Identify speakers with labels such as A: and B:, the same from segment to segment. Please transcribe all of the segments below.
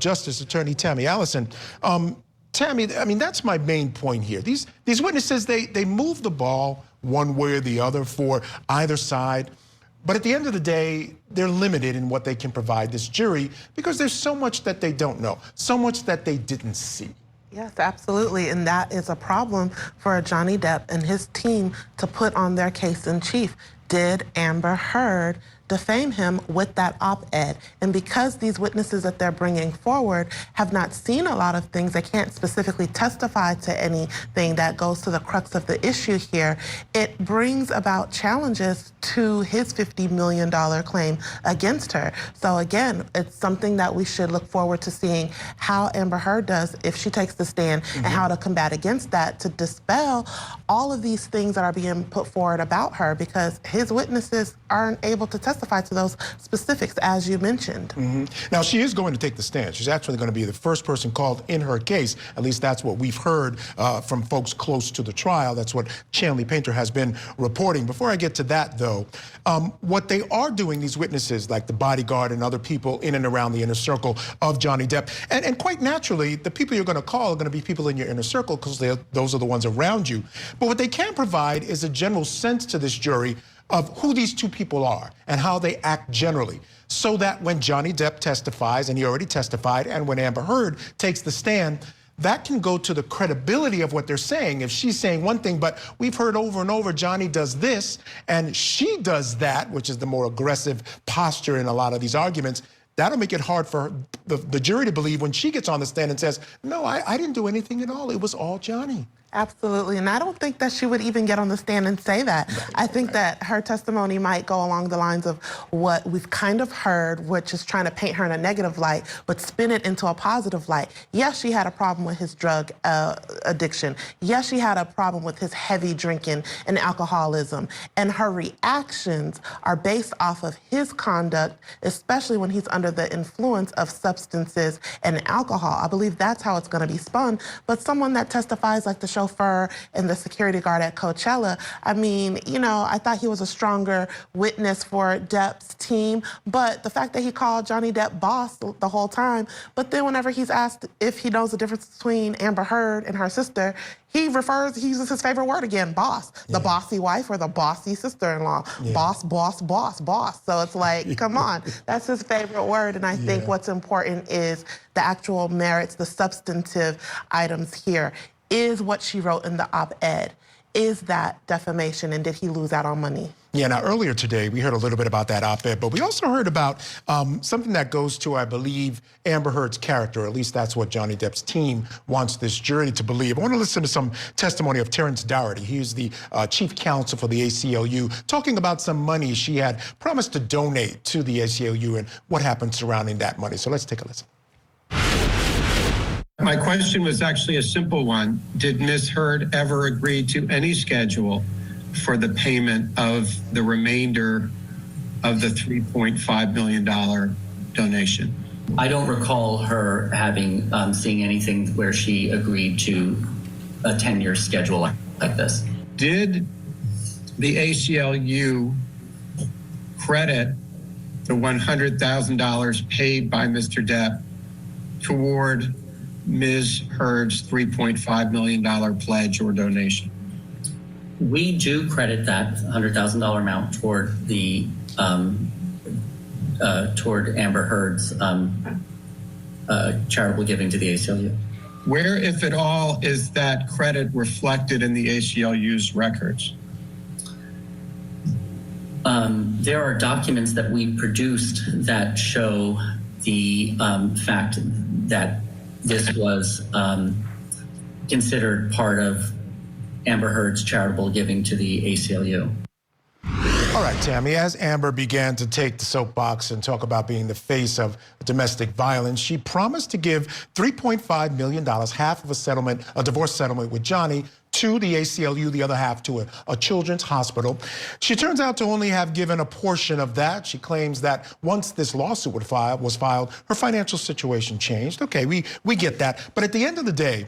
A: Justice, Attorney Tammy Allison. Tammy, I mean, that's my main point here. These witnesses, they move the ball one way or the other for either side. But at the end of the day, they're limited in what they can provide this jury because there's so much that they don't know, so much that they didn't see.
B: Yes, absolutely, and that is a problem for Johnny Depp and his team to put on their case in chief. Did Amber Heard defame him with that op-ed? And because these witnesses that they're bringing forward have not seen a lot of things, they can't specifically testify to anything that goes to the crux of the issue here, it brings about challenges to his $50 million claim against her. So again, it's something that we should look forward to seeing how Amber Heard does if she takes the stand and how to combat against that, to dispel all of these things that are being put forward about her, because his witnesses aren't able to testify to those specifics, as you mentioned.
A: Now, she is going to take the stand. She's actually going to be the first person called in her case. At least that's what we've heard from folks close to the trial. That's what Chanley Painter has been reporting. Before I get to that, though, what they are doing, these witnesses, like the bodyguard and other people in and around the inner circle of Johnny Depp, and quite naturally, the people you're going to call are going to be people in your inner circle because those are the ones around you. But what they can provide is a general sense to this jury of who these two people are and how they act generally, so that when Johnny Depp testifies, and he already testified, and when Amber Heard takes the stand, that can go to the credibility of what they're saying. If she's saying one thing, but we've heard over and over Johnny does this and she does that, which is the more aggressive posture in a lot of these arguments, that'll make it hard for the jury to believe when she gets on the stand and says, no, I didn't do anything at all. It was all Johnny.
B: Absolutely, and I don't think that she would even get on the stand and say that. I think that her testimony might go along the lines of what we've kind of heard, which is trying to paint her in a negative light, but spin it into a positive light. Yes, she had a problem with his drug addiction. Yes, she had a problem with his heavy drinking and alcoholism. And her reactions are based off of his conduct, especially when he's under the influence of substances and alcohol. I believe that's how it's going to be spun. But someone that testifies like the chauffeur and the security guard at Coachella, I mean, you know, I thought he was a stronger witness for Depp's team, but the fact that he called Johnny Depp boss the whole time, but then whenever he's asked if he knows the difference between Amber Heard and her sister, he uses his favorite word again, boss. The bossy wife or the bossy sister-in-law. Boss, boss, boss, boss. So it's like, come on, that's his favorite word. And I think what's important is the actual merits, the substantive items here. Is what she wrote in the op-ed, is that defamation, and did he lose out on money?
A: Yeah, now earlier today, we heard a little bit about that op-ed, but we also heard about something that goes to, I believe, Amber Heard's character, or at least that's what Johnny Depp's team wants this jury to believe. I want to listen to some testimony of Terrence Dougherty. He's the chief counsel for the ACLU, talking about some money she had promised to donate to the ACLU and what happened surrounding that money. So let's take a listen.
C: My question was actually a simple one. Did Ms. Heard ever agree to any schedule for the payment of the remainder of the $3.5 million donation?
D: I don't recall her having seeing anything where she agreed to a 10-year schedule like this.
C: Did the ACLU credit the $100,000 paid by Mr. Depp toward Ms. Heard's $3.5 million pledge or donation?
D: We do credit that $100,000 amount toward the toward Amber Heard's charitable giving to the ACLU.
C: Where, if at all, is that credit reflected in the ACLU's records?
D: There are documents that we produced that show the fact that this was considered part of Amber Heard's charitable giving to the ACLU.
A: All right, Tammy, as Amber began to take the soapbox and talk about being the face of domestic violence, she promised to give $3.5 million, half of a settlement, a divorce settlement with Johnny, to the ACLU, the other half to a children's hospital. She turns out to only have given a portion of that. She claims that once this lawsuit was filed, her financial situation changed. Okay, we get that. But at the end of the day,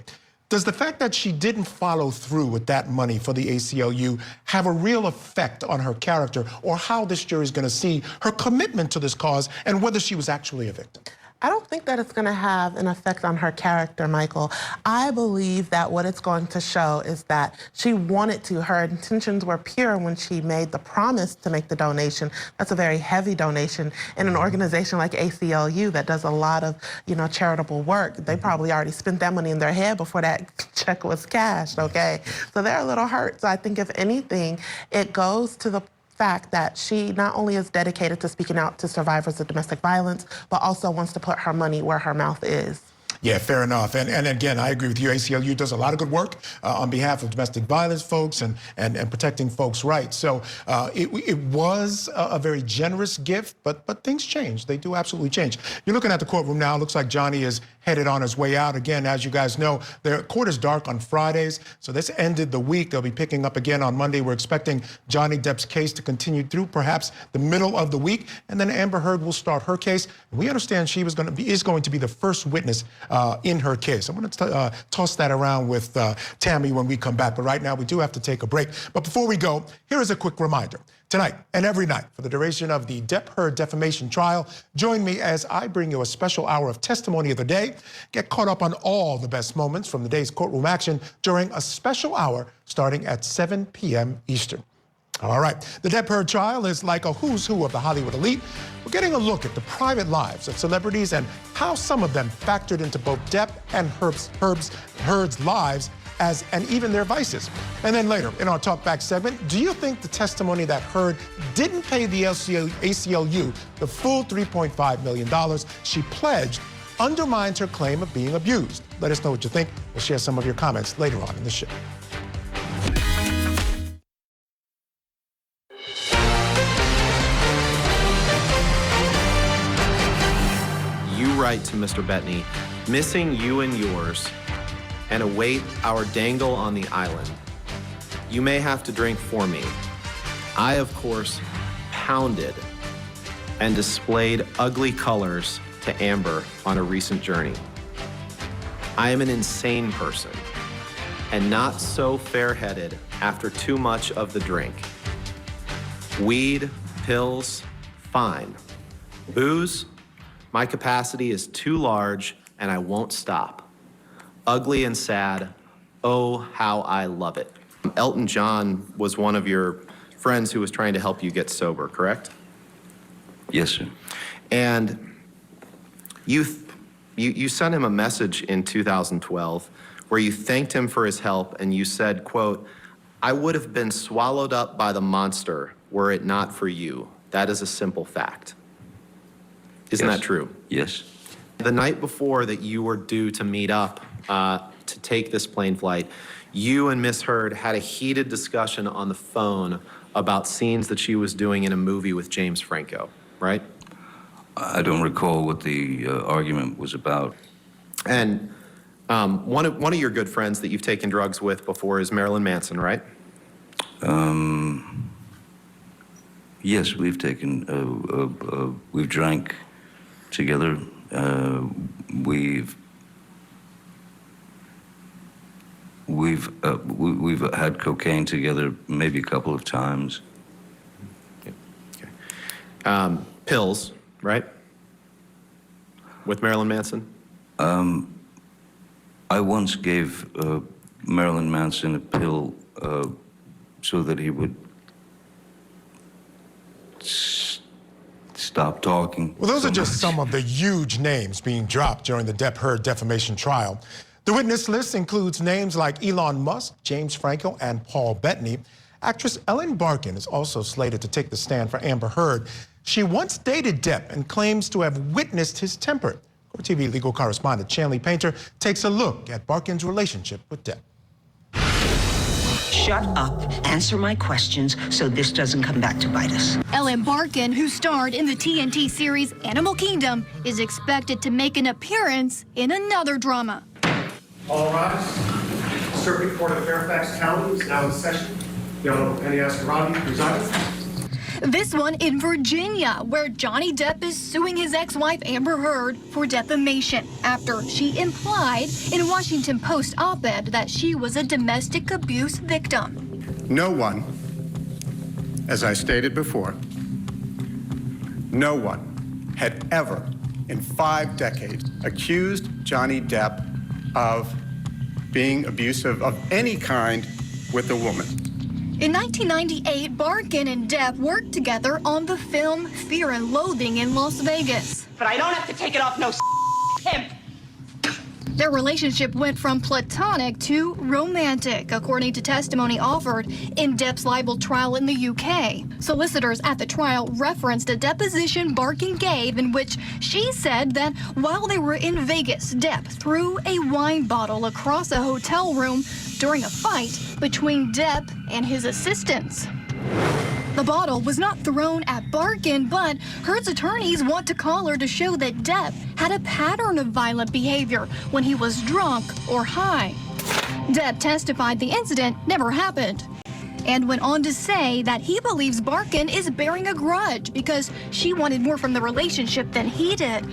A: does the fact that she didn't follow through with that money for the ACLU have a real effect on her character, or how this jury is going to see her commitment to this cause and whether she was actually a victim?
B: I don't think that it's going to have an effect on her character, Michael. I believe that what it's going to show is that she wanted to. Her intentions were pure when she made the promise to make the donation. That's a very heavy donation in an organization like ACLU that does a lot of, charitable work. They probably already spent that money in their head before that check was cashed, okay? So they're a little hurt. So I think if anything, it goes to the fact that she not only is dedicated to speaking out to survivors of domestic violence, but also wants to put her money where her mouth is.
A: Yeah, fair enough. And again, I agree with you. ACLU does a lot of good work on behalf of domestic violence folks and protecting folks' rights. So it was a very generous gift, but things change. They do absolutely change. You're looking at the courtroom now. Looks like Johnny is headed on his way out. Again, as you guys know, their court is dark on Fridays. So this ended the week. They'll be picking up again on Monday. We're expecting Johnny Depp's case to continue through perhaps the middle of the week. And then Amber Heard will start her case. We understand she is going to be the first witness in her case. I'm going to toss that around with Tammy when we come back. But right now, we do have to take a break. But before we go, here is a quick reminder. Tonight and every night for the duration of the Depp-Heard defamation trial, join me as I bring you a special hour of testimony of the day. Get caught up on all the best moments from the day's courtroom action during a special hour starting at 7 p.m. Eastern. All right, the Depp-Heard trial is like a who's who of the Hollywood elite. We're getting a look at the private lives of celebrities and how some of them factored into both Depp and Heard's lives and even their vices. And then later in our Talk Back segment, do you think the testimony that Heard didn't pay the ACLU the full $3.5 million she pledged undermines her claim of being abused? Let us know what you think. We'll share some of your comments later on in the show.
E: You write to Mr. Bettany, missing you and yours, and await our dangle on the island. You may have to drink for me. I, of course, pounded and displayed ugly colors to Amber on a recent journey. I am an insane person and not so fair-headed after too much of the drink. Weed, pills, fine. Booze, my capacity is too large and I won't stop. Ugly and sad, oh, how I love it. Elton John was one of your friends who was trying to help you get sober, correct?
F: Yes, sir.
E: And you sent him a message in 2012 where you thanked him for his help and you said, quote, I would have been swallowed up by the monster were it not for you. That is a simple fact. Isn't that true?
F: Yes.
E: The night before that you were due to meet up to take this plane flight, you and Miss Heard had a heated discussion on the phone about scenes that she was doing in a movie with James Franco, right?
F: I don't recall what the argument was about.
E: And one of your good friends that you've taken drugs with before is Marilyn Manson, right?
F: Yes, we've drank together. We've had cocaine together maybe a couple of times.
E: Okay. Pills, right? With Marilyn Manson?
F: I once gave Marilyn Manson a pill so that he would stop talking.
A: Well, those
F: so
A: are just
F: much.
A: some of the huge names being dropped during the Depp-Heard defamation trial. The witness list includes names like Elon Musk, James Franco, and Paul Bettany. Actress Ellen Barkin is also slated to take the stand for Amber Heard. She once dated Depp and claims to have witnessed his temper. Court TV legal correspondent Chanley Painter takes a look at Barkin's relationship with Depp.
G: Shut up, answer my questions so this doesn't come back to bite us.
H: Ellen Barkin, who starred in the TNT series Animal Kingdom, is expected to make an appearance in another drama.
I: All rise. Circuit Court of Fairfax County is now in session. The Honorable Penny Ascarati presiding.
H: This one in Virginia, where Johnny Depp is suing his ex-wife Amber Heard for defamation after she implied in a Washington Post op-ed that she was a domestic abuse victim.
I: No one, as I stated before, no one had ever in 5 decades accused Johnny Depp of being abusive of any kind with a woman.
H: In 1998, Barkin and Depp worked together on the film Fear and Loathing in Las Vegas.
J: But I don't have to take it off no pimp.
H: Their relationship went from platonic to romantic, according to testimony offered in Depp's libel trial in the UK. Solicitors at the trial referenced a deposition Barkin gave in which she said that while they were in Vegas, Depp threw a wine bottle across a hotel room during a fight between Depp and his assistants. The bottle was not thrown at Barkin, but Heard's attorneys want to call her to show that Depp had a pattern of violent behavior when he was drunk or high. Depp testified the incident never happened and went on to say that he believes Barkin is bearing a grudge because she wanted more from the relationship than he did.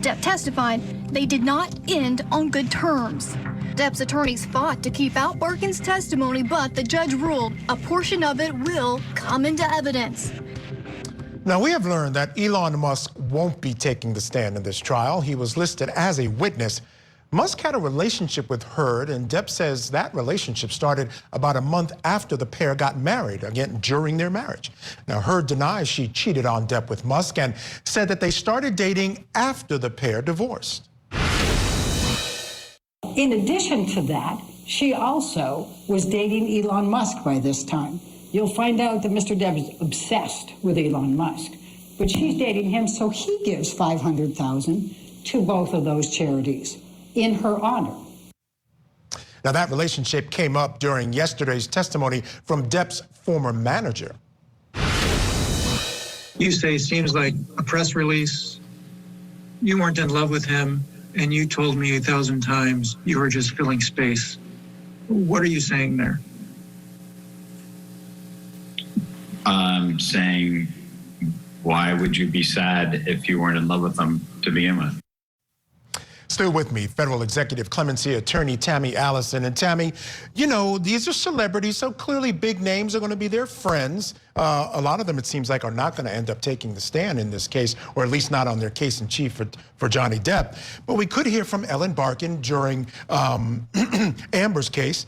H: Depp testified they did not end on good terms. Depp's attorneys fought to keep out Barkin's testimony, but the judge ruled a portion of it will come into evidence.
A: Now, we have learned that Elon Musk won't be taking the stand in this trial. He was listed as a witness. Musk had a relationship with Heard, and Depp says that relationship started about a month after the pair got married, again, during their marriage. Now, Heard denies she cheated on Depp with Musk and said that they started dating after the pair divorced.
K: In addition to that, she also was dating Elon Musk by this time. You'll find out that Mr. Depp is obsessed with Elon Musk, but she's dating him, so he gives $500,000 to both of those charities in her honor.
A: Now, that relationship came up during yesterday's testimony from Depp's former manager.
L: You say seems like a press release. You weren't in love with him, and you told me 1,000 times you were just filling space. What are you saying there?
M: I'm saying, why would you be sad if you weren't in love with them to begin with?
A: Still with me, federal executive clemency attorney Tammy Allison. And Tammy, you know, these are celebrities, so clearly big names are going to be their friends. A lot of them, it seems like, are not going to end up taking the stand in this case, or at least not on their case in chief for Johnny Depp. But we could hear from Ellen Barkin during Amber's case.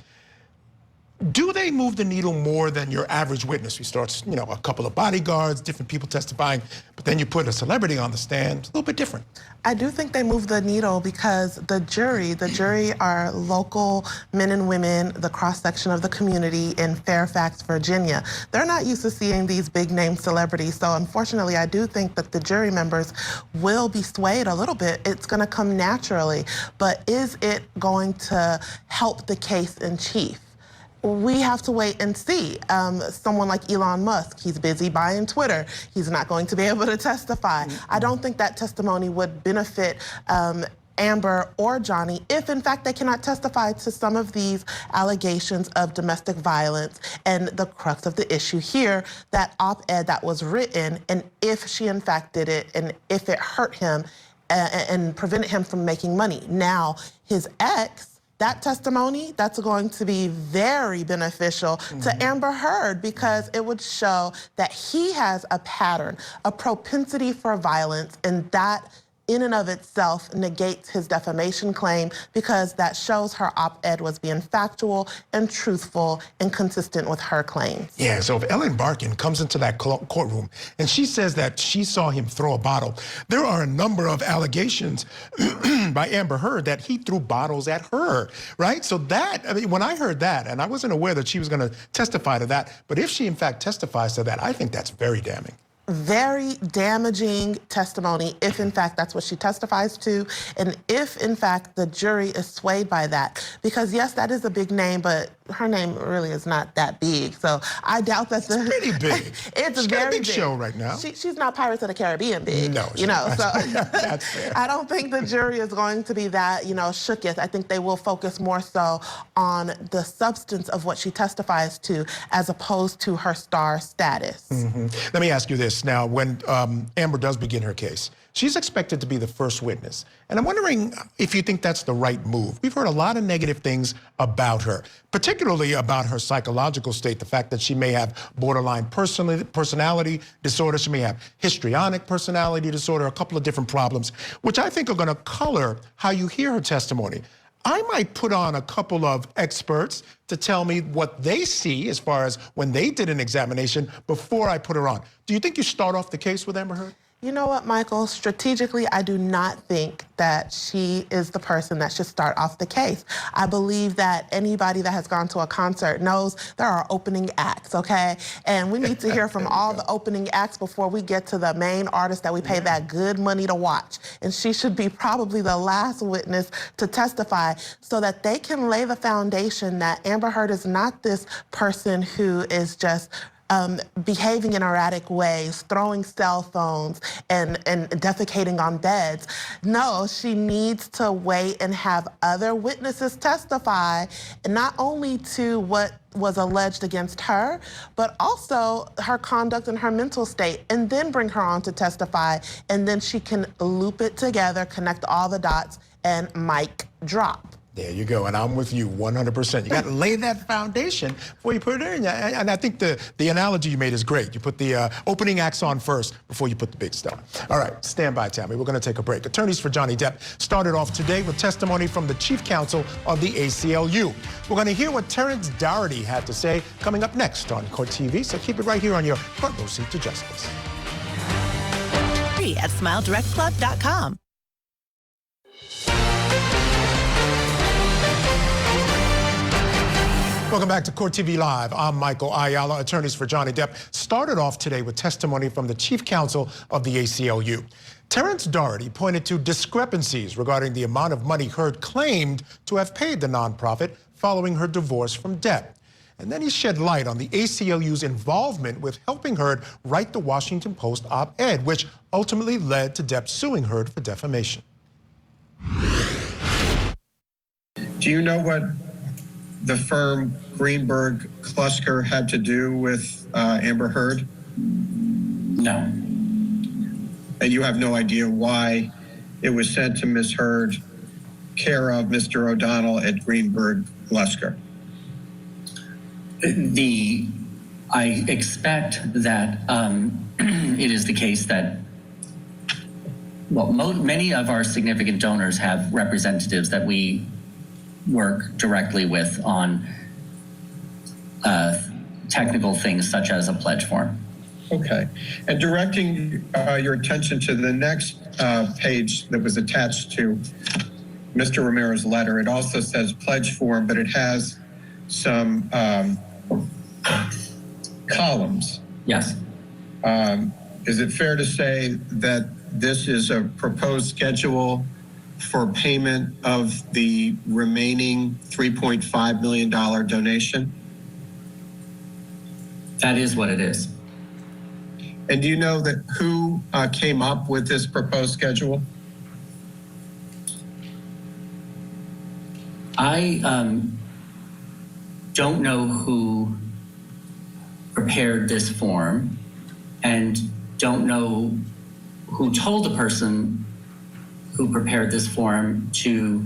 A: Do they move the needle more than your average witness? We start, you know, a couple of bodyguards, different people testifying, but then you put a celebrity on the stand, it's a little bit different.
B: I do think they move the needle because the jury are local men and women, the cross-section of the community in Fairfax, Virginia. They're not used to seeing these big-name celebrities, so unfortunately, I do think that the jury members will be swayed a little bit. It's gonna come naturally, but is it going to help the case in chief? We have to wait and see. Someone like Elon Musk, he's busy buying Twitter. He's not going to be able to testify. I don't think that testimony would benefit Amber or Johnny if, in fact, they cannot testify to some of these allegations of domestic violence and the crux of the issue here, that op-ed that was written, and if she, in fact, did it, and if it hurt him and prevented him from making money. Now, his ex, that testimony, that's going to be very beneficial to Amber Heard because it would show that he has a pattern, a propensity for violence, and that in and of itself negates his defamation claim because that shows her op-ed was being factual and truthful and consistent with her claims.
A: Yeah, so if Ellen Barkin comes into that courtroom and she says that she saw him throw a bottle, there are a number of allegations by Amber Heard that he threw bottles at her, right? So that, I mean, when I heard that, and I wasn't aware that she was gonna testify to that, but if she in fact testifies to that, I think that's very damning.
B: Very damaging testimony if, in fact, that's what she testifies to, and if, in fact, the jury is swayed by that. Because, yes, that is a big name, but her name really is not that big. So I doubt that
A: It's pretty big.
B: It's
A: she's
B: very
A: got a big
B: big
A: show right now.
B: She's not Pirates of the Caribbean big.
A: No,
B: you know, so
A: that's fair.
B: I don't think the jury is going to be that, you know, shooketh. I think they will focus more so on the substance of what she testifies to as opposed to her star status.
A: Let me ask you this. Now, when Amber does begin her case, She's expected to be the first witness. And I'm wondering if you think that's the right move. We've heard a lot of negative things about her, particularly about her psychological state, the fact that she may have borderline personality disorder, she may have histrionic personality disorder, a couple of different problems, which I think are going to color how you hear her testimony. I might put on a couple of experts to tell me what they see as far as when they did an examination before I put her on. Do you think you start off the case with Amber Heard?
B: You know what, Michael? Strategically, I do not think that she is the person that should start off the case. I believe that anybody that has gone to a concert knows there are opening acts, okay? And we need to hear from all the opening acts before we get to the main artist that we pay that good money to watch. And she should be probably the last witness to testify so that they can lay the foundation that Amber Heard is not this person who is just behaving in erratic ways, throwing cell phones and defecating on beds. No, she needs to wait and have other witnesses testify, not only to what was alleged against her, but also her conduct and her mental state, and then bring her on to testify, and then she can loop it together, connect all the dots, and mic drop.
A: There you go, and I'm with you 100%. You got to lay that foundation before you put it in. And I think the analogy you made is great. You put the opening acts on first before you put the big stuff. All right, stand by, Tammy. We're going to take a break. Attorneys for Johnny Depp started off today with testimony from the chief counsel of the ACLU. We're going to hear what Terrence Doherty had to say coming up next on Court TV, so keep it right here on your front row seat to justice.
N: Free at SmileDirectClub.com.
A: Welcome back to Court TV Live. I'm Michael Ayala. Attorneys for Johnny Depp started off today with testimony from the chief counsel of the ACLU. Terrence Doherty pointed to discrepancies regarding the amount of money Heard claimed to have paid the nonprofit following her divorce from Depp. And then he shed light on the ACLU's involvement with helping Heard write the Washington Post op-ed, which ultimately led to Depp suing Heard for defamation.
C: Do you know what the firm Greenberg Klusker had to do with Amber Heard?
D: No.
C: And you have no idea why it was sent to Ms. Heard, care of Mr. O'Donnell at Greenberg Klusker?
D: I expect that it is the case that, well, many of our significant donors have representatives that we work directly with on technical things such as a pledge form.
C: Okay. And directing your attention to the next page that was attached to Mr. Romero's letter, it also says pledge form, but it has some columns.
D: Yes.
C: Is it fair to say that this is a proposed schedule for payment of the remaining $3.5 million donation?
D: That is what it is.
C: And do you know that who came up with this proposed schedule?
D: I don't know who prepared this form and don't know who told the person who prepared this form to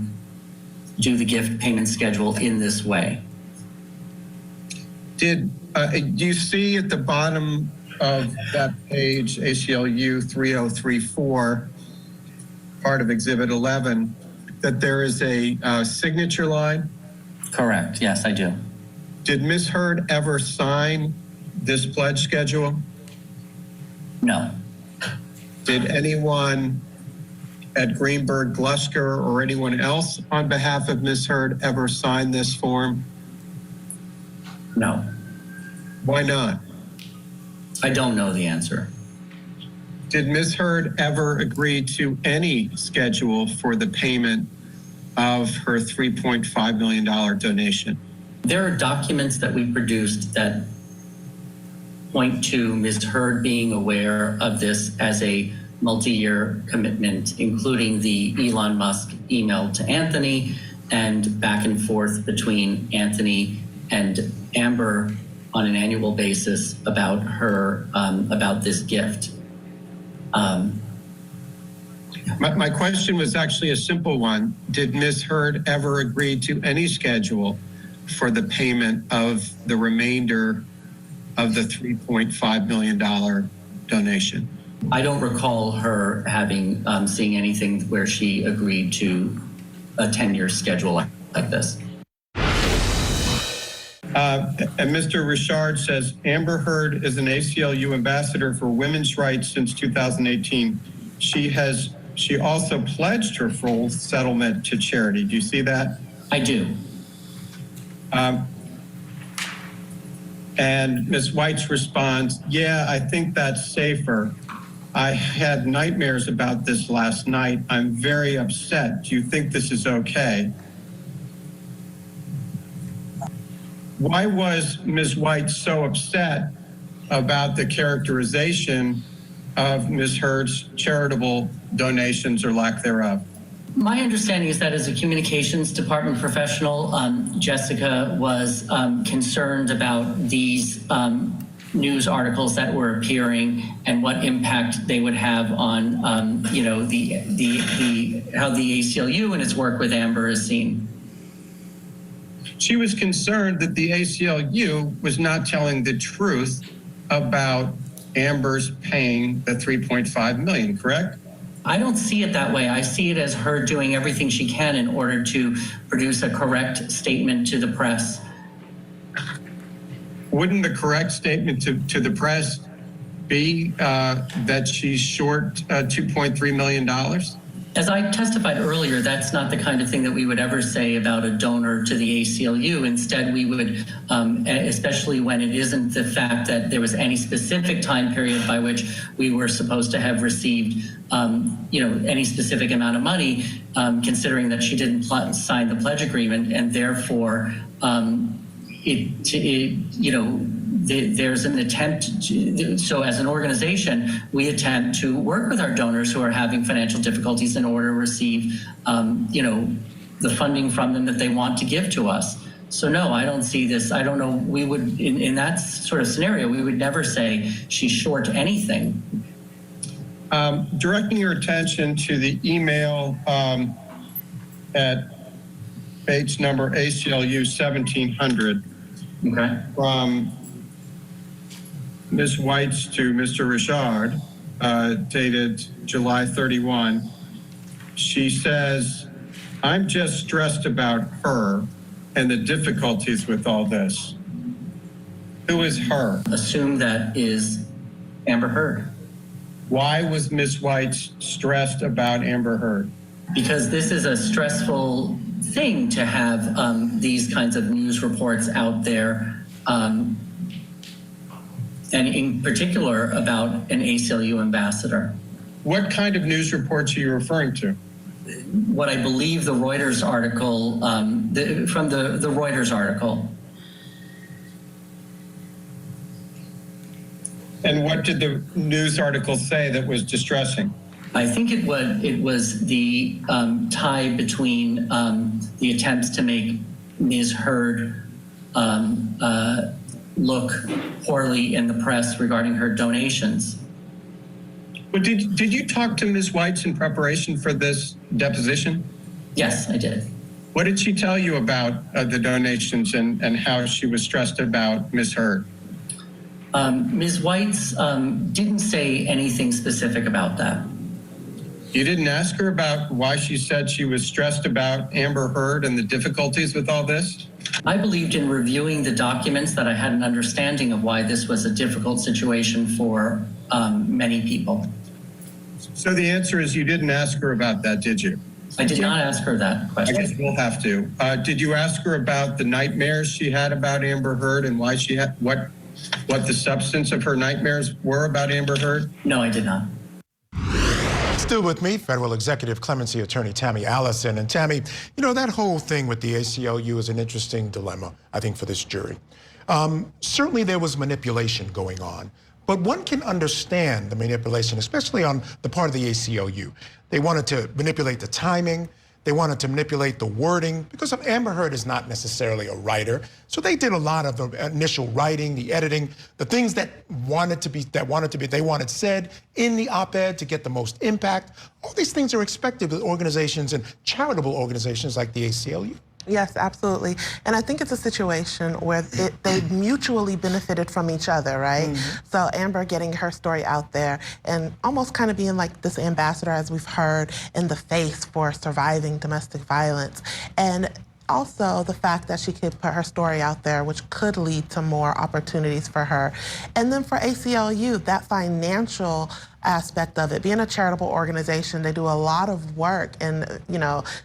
D: do the gift payment schedule in this way.
C: Do you see at the bottom of that page, ACLU 3034, part of Exhibit 11, that there is a signature line?
D: Correct, yes, I do.
C: Did Ms. Heard ever sign this pledge schedule?
D: No.
C: Did anyone at Greenberg Klusker or anyone else on behalf of Ms. Heard ever sign this form?
D: No.
C: Why not?
D: I don't know the answer.
C: Did Ms. Heard ever agree to any schedule for the payment of her $3.5 million donation?
D: There are documents that we produced that point to Ms. Heard being aware of this as a multi-year commitment, including the Elon Musk email to Anthony and back and forth between Anthony and Amber on an annual basis about her, about this gift.
C: My question was actually a simple one. Did Ms. Heard ever agree to any schedule for the payment of the remainder of the $3.5 million donation?
D: I don't recall her having seeing anything where she agreed to a 10-year schedule like this.
C: And Mr. Richard says, Amber Heard is an ACLU ambassador for women's rights since 2018. She also pledged her full settlement to charity. Do you see that?
D: I do.
C: And Ms. White's response, yeah, I think that's safer. I had nightmares about this last night. I'm very upset. Do you think this is okay? Why was Ms. White so upset about the characterization of Ms. Heard's charitable donations or lack thereof?
D: My understanding is that as a communications department professional, Jessica was concerned about these news articles that were appearing and what impact they would have on, you know, how the ACLU and its work with Amber is seen.
C: She was concerned that the ACLU was not telling the truth about Amber's paying the $3.5 million, correct?
D: I don't see it that way. I see it as her doing everything she can in order to produce a correct statement to the press.
C: Wouldn't the correct statement to the press be that she's short $2.3 million?
D: As I testified earlier, that's not the kind of thing that we would ever say about a donor to the ACLU. Instead, we would, especially when it isn't the fact that there was any specific time period by which we were supposed to have received, you know, any specific amount of money, considering that she didn't sign the pledge agreement, and therefore, you know, there's an attempt to, so as an organization, we attempt to work with our donors who are having financial difficulties in order to receive, you know, the funding from them that they want to give to us. So no, I don't see this. I don't know. We would, in that sort of scenario, we would never say she's short anything.
C: Directing your attention to the email at page number ACLU 1700 from Ms. White's to Mr. Richard, dated July 31. She says, I'm just stressed about her and the difficulties with all this. Who is her?
D: Assume that is Amber Heard.
C: Why was Ms. White stressed about Amber Heard?
D: Because this is a stressful thing to have these kinds of news reports out there, and in particular about an ACLU ambassador.
C: What kind of news reports are you referring to?
D: What I believe the Reuters article, from the Reuters article.
C: And what did the news article say that was distressing?
D: I think it was the tie between the attempts to make Ms. Heard look poorly in the press regarding her donations.
C: But did you talk to Ms. White in preparation for this deposition?
D: Yes, I did.
C: What did she tell you about the donations and how she was stressed about Ms. Heard?
D: Ms. White's didn't say anything specific about that.
C: You didn't ask her about why she said she was stressed about Amber Heard and the difficulties with all this?
D: I believed in reviewing the documents that I had an understanding of why this was a difficult situation for many people.
C: So the answer is you didn't ask her about that, did you?
D: I did not ask her that question.
C: I guess we'll have to. Did you ask her about the nightmares she had about Amber Heard and why she had what the substance of her nightmares were about Amber Heard?
D: No, I did not.
A: Still with me, Federal Executive Clemency Attorney Tammy Allison. And Tammy, you know, that whole thing with the ACLU is an interesting dilemma, I think, for this jury. Certainly there was manipulation going on, but one can understand the manipulation, especially on the part of the ACLU. They wanted to manipulate the timing. They wanted to manipulate the wording because Amber Heard is not necessarily a writer. So they did a lot of the initial writing, the editing, the things that they wanted said in the op-ed to get the most impact. All these things are expected with organizations and charitable organizations like the ACLU.
B: Yes, absolutely. And I think it's a situation where they mutually benefited from each other, right? So Amber getting her story out there and almost kind of being like this ambassador, as we've heard, in the face for surviving domestic violence. And also the fact that she could put her story out there, which could lead to more opportunities for her. And then for ACLU, that financial aspect of it, being a charitable organization, they do a lot of work, and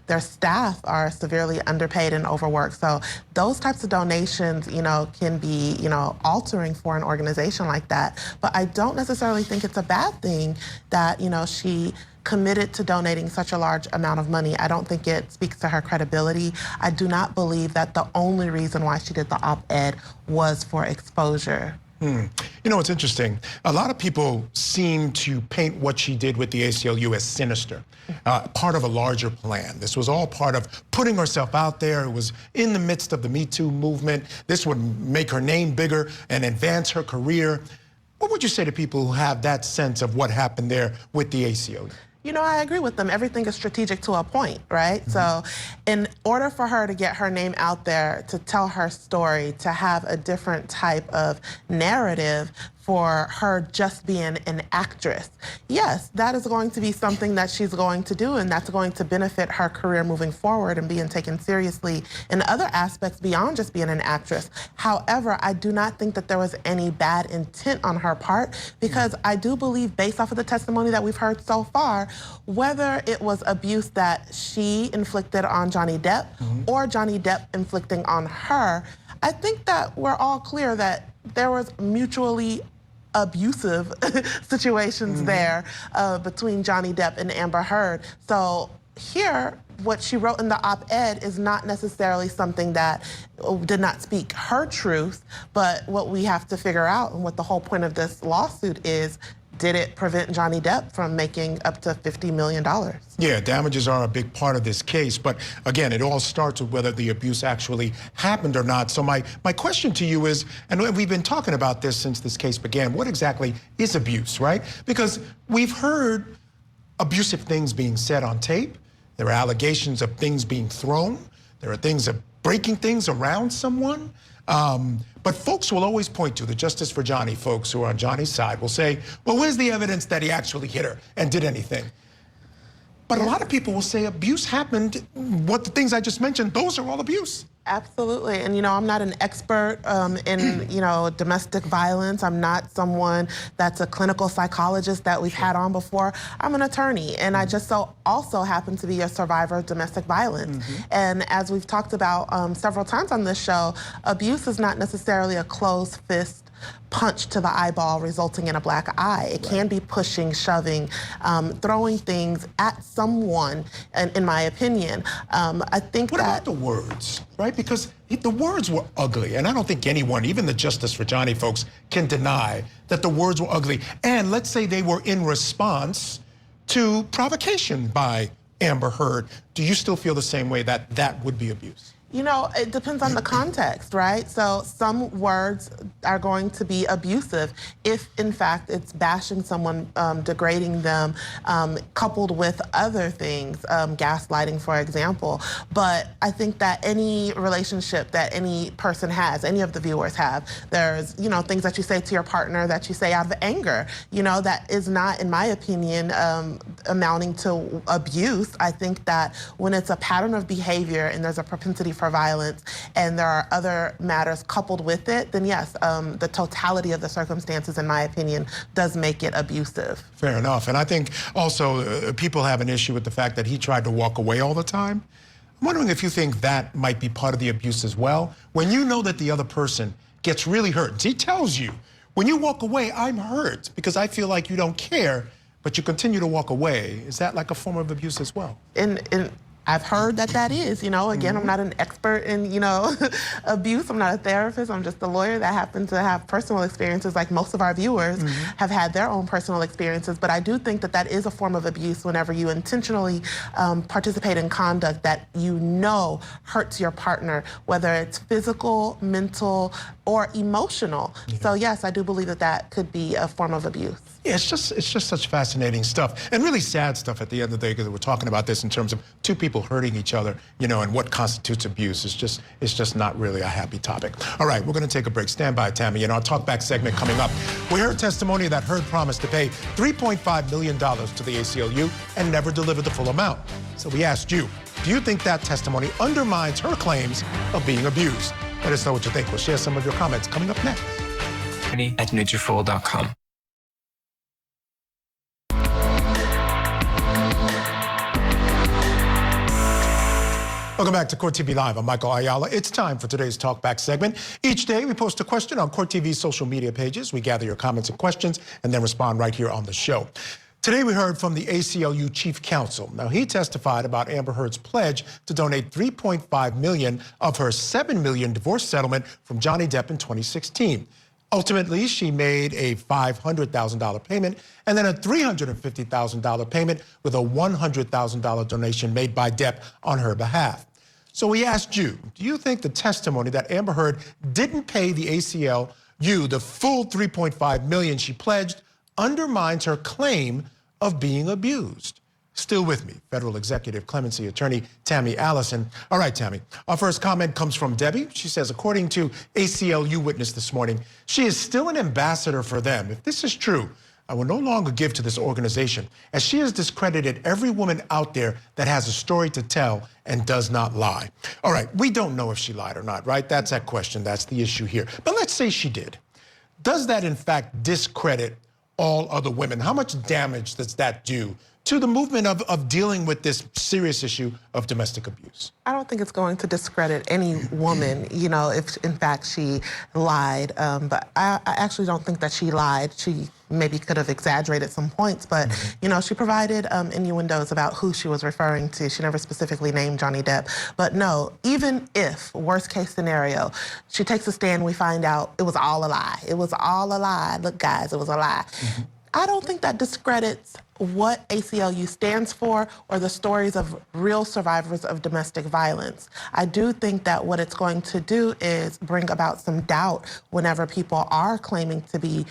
B: their staff are severely underpaid and overworked. So those types of donations, can be, altering for an organization like that. But I don't necessarily think it's a bad thing that, she committed to donating such a large amount of money. I don't think it speaks to her credibility. I do not believe that the only reason why she did the op-ed was for exposure.
A: It's interesting. A lot of people seem to paint what she did with the ACLU as sinister, part of a larger plan. This was all part of putting herself out there. It was in the midst of the Me Too movement. This would make her name bigger and advance her career. What would you say to people who have that sense of what happened there with the ACLU?
B: I agree with them. Everything is strategic to a point, right? So in order for her to get her name out there, to tell her story, to have a different type of narrative for her just being an actress, yes, that is going to be something that she's going to do, and that's going to benefit her career moving forward and being taken seriously in other aspects beyond just being an actress. However, I do not think that there was any bad intent on her part, because I do believe, based off of the testimony that we've heard so far, whether it was abuse that she inflicted on Johnny Depp or Johnny Depp inflicting on her, I think that we're all clear that there was mutually abusive situations there between Johnny Depp and Amber Heard. So here, what she wrote in the op-ed is not necessarily something that did not speak her truth, but what we have to figure out, and what the whole point of this lawsuit is, did it prevent Johnny Depp from making up to $50 million?
A: Yeah, damages are a big part of this case, but again, it all starts with whether the abuse actually happened or not. So my question to you is, and we've been talking about this since this case began, what exactly is abuse, right? Because we've heard abusive things being said on tape. There are allegations of things being thrown. There are things of breaking things around someone. But folks will always point to the Justice for Johnny folks who are on Johnny's side will say, well, where's the evidence that he actually hit her and did anything? But a lot of people will say abuse happened. What the things I just mentioned, those are all abuse.
B: Absolutely. And, I'm not an expert in, domestic violence. I'm not someone that's a clinical psychologist that we've had on before. I'm an attorney, and I just also happen to be a survivor of domestic violence. And as we've talked about several times on this show, abuse is not necessarily a closed fist punch to the eyeball resulting in a black eye. It can be pushing, shoving, throwing things at someone, in my opinion. I think
A: What about the words, right? Because the words were ugly, and I don't think anyone, even the Justice for Johnny folks, can deny that the words were ugly. And let's say they were in response to provocation by Amber Heard. Do you still feel the same way that that would be abuse?
B: It depends on the context, right? So some words are going to be abusive if, in fact, it's bashing someone, degrading them, coupled with other things, gaslighting, for example. But I think that any relationship that any person has, any of the viewers have, there's, things that you say to your partner that you say out of anger, that is not, in my opinion, amounting to abuse. I think that when it's a pattern of behavior and there's a propensity for violence and there are other matters coupled with it, then yes, the totality of the circumstances, in my opinion, does make it abusive.
A: Fair enough. And I think also people have an issue with the fact that he tried to walk away all the time. I'm wondering if you think that might be part of the abuse as well. When you know that the other person gets really hurt, he tells you, when you walk away, I'm hurt because I feel like you don't care, but you continue to walk away. Is that like a form of abuse as well?
B: I've heard that is, again, I'm not an expert in, abuse. I'm not a therapist. I'm just a lawyer that happens to have personal experiences like most of our viewers have had their own personal experiences. But I do think that is a form of abuse whenever you intentionally participate in conduct that hurts your partner, whether it's physical, mental, or emotional. So yes, I do believe that could be a form of abuse.
A: Yeah, it's just such fascinating stuff, and really sad stuff at the end of the day, because we're talking about this in terms of two people hurting each other, and what constitutes abuse. It's just not really a happy topic. All right, we're going to take a break. Stand by, Tammy. In our talkback segment coming up, we heard testimony that Heard promised to pay $3.5 million to the ACLU and never delivered the full amount. So we asked you, do you think that testimony undermines her claims of being abused? Let us know what you think. We'll share some of your comments coming up next.
O: at NutriFull.com.
A: Welcome back to Court TV Live. I'm Michael Ayala. It's time for today's Talkback segment. Each day, we post a question on Court TV's social media pages. We gather your comments and questions and then respond right here on the show. Today, we heard from the ACLU Chief Counsel. Now, he testified about Amber Heard's pledge to donate $3.5 million of her $7 million divorce settlement from Johnny Depp in 2016. Ultimately, she made a $500,000 payment and then a $350,000 payment with a $100,000 donation made by Depp on her behalf. So we asked you, do you think the testimony that Amber Heard didn't pay the ACLU the full $3.5 million she pledged undermines her claim of being abused? Still with me, federal executive clemency attorney Tammy Allison. All right, Tammy, our first comment comes from Debbie. She says, according to ACLU witness this morning, she is still an ambassador for them. If this is true, I will no longer give to this organization, as she has discredited every woman out there that has a story to tell and does not lie. All right, we don't know if she lied or not, right? That's that question. That's the issue here. But let's say she did. Does that, in fact, discredit all other women? How much damage does that do to the movement of dealing with this serious issue of domestic abuse?
B: I don't think it's going to discredit any woman, if in fact she lied. But I actually don't think that she lied. She maybe could have exaggerated some points, but, she provided innuendos about who she was referring to. She never specifically named Johnny Depp. But no, even if, worst case scenario, she takes a stand, we find out it was all a lie. It was all a lie. Look, guys, it was a lie. I don't think that discredits what ACLU stands for or the stories of real survivors of domestic violence. I do think that what it's going to do is bring about some doubt whenever people are claiming to be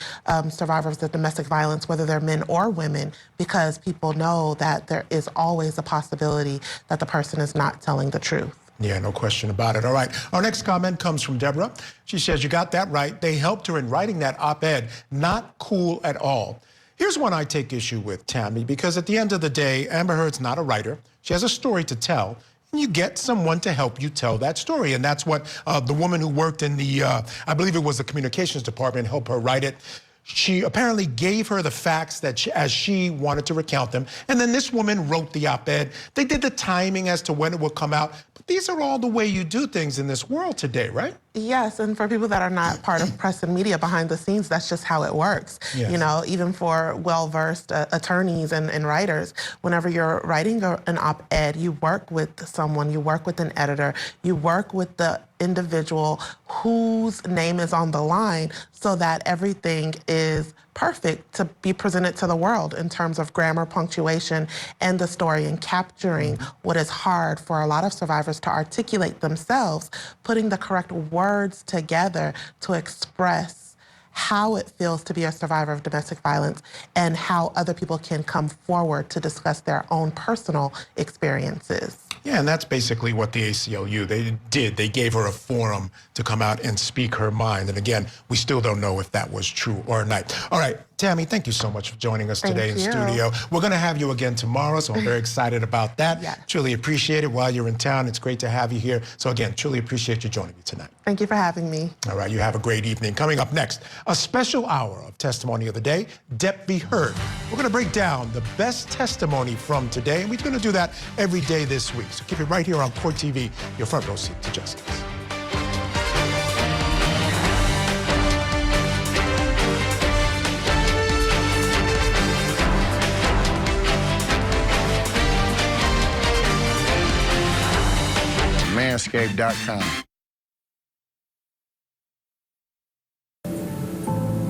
B: survivors of domestic violence, whether they're men or women, because people know that there is always a possibility that the person is not telling the truth.
A: Yeah, no question about it. All right, our next comment comes from Deborah. She says, you got that right. They helped her in writing that op-ed. Not cool at all. Here's one I take issue with, Tammy, because at the end of the day, Amber Heard's not a writer. She has a story to tell, and you get someone to help you tell that story. And that's what the woman who worked in the, I believe it was the communications department, helped her write it. She apparently gave her the facts that as she wanted to recount them. And then this woman wrote the op-ed. They did the timing as to when it would come out. But these are all the way you do things in this world today, right?
B: Yes, and for people that are not part of press and media behind the scenes, that's just how it works. Yes. Even for well-versed attorneys and writers, whenever you're writing an op-ed, you work with someone, you work with an editor, you work with the individual whose name is on the line so that everything is perfect to be presented to the world in terms of grammar, punctuation, and the story, and capturing what is hard for a lot of survivors to articulate themselves, putting the correct words together to express how it feels to be a survivor of domestic violence and how other people can come forward to discuss their own personal experiences.
A: Yeah, and that's basically what the ACLU, they did. They gave her a forum to come out and speak her mind. And again, we still don't know if that was true or not. All right, Tammy, thank you so much for joining us today in studio. We're going to have you again tomorrow, so I'm very excited about that. Yeah. Truly appreciate it while you're in town. It's great to have you here. So again, truly appreciate you joining me tonight.
B: Thank you for having me.
A: All right, you have a great evening. Coming up next, a special hour of Testimony of the Day, Depp v. Heard. We're going to break down the best testimony from today, and we're going to do that every day this week. So keep it right here on Court TV, your front row seat to justice.
P: landscape.com.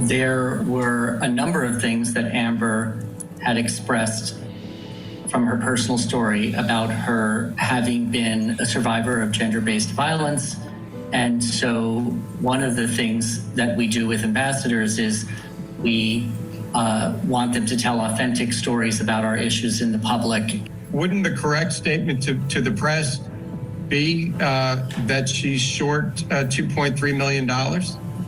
D: There were a number of things that Amber had expressed from her personal story about her having been a survivor of gender-based violence. And so one of the things that we do with ambassadors is we want them to tell authentic stories about our issues in the public.
C: Wouldn't the correct statement to the press be that she's short $2.3 million?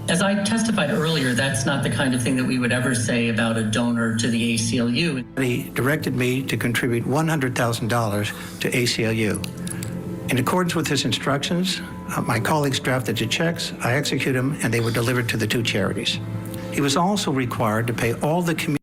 D: As I testified earlier, that's not the kind of thing that we would ever say about a donor to the ACLU.
Q: He directed me to contribute $100,000 to ACLU. In accordance with his instructions, my colleagues drafted the checks, I executed them, and they were delivered to the two charities. He was also required to pay all the community